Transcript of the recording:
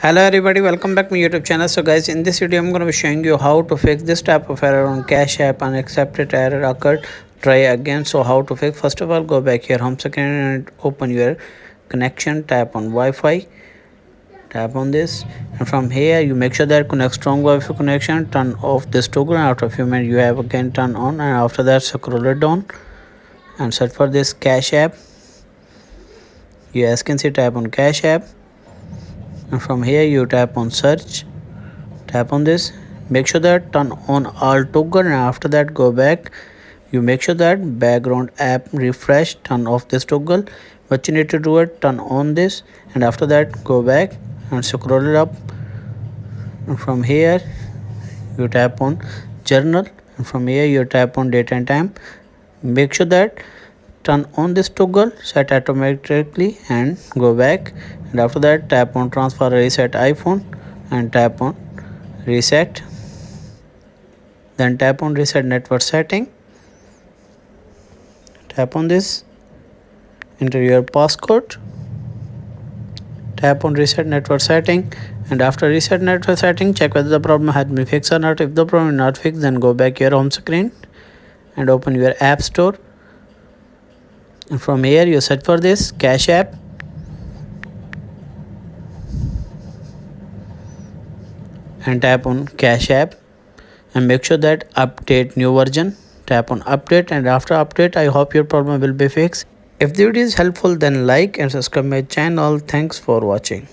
Hello everybody, welcome back to my YouTube channel. So guys, in this video I'm going to be showing you how to fix this type of error on Cash App. Unaccepted error occurred. Try again. So how to fix? First of all, go back here home screen and open your connection. Tap on Wi-Fi. Tap on this, and from here you make sure that connect strong Wi-Fi connection. Turn off this toggle, and after a few minutes you have again turn on, and after that scroll it down and search for this Cash App. You as can see, tap on Cash App, and from here you tap on search. Tap on this, make sure that turn on all toggle, and after that go back. You make sure that background app refresh, turn off this toggle. What you need to do it, turn on this, and after that go back and scroll it up, and from here you tap on journal, and from here you tap on date and time. Make sure that turn on this toggle, set automatically, and go back, and after that tap on transfer reset iPhone and tap on reset, then tap on reset network setting. Tap on this, enter your passcode, tap on reset network setting, and after reset network setting check whether the problem has been fixed or not. If the problem is not fixed, then go back your home screen and open your app store, and from here you search for this Cash App, and tap on Cash App, and make sure that update new version. Tap on update, and after update I hope your problem will be fixed. If the video is helpful, then like and subscribe my channel. Thanks for watching.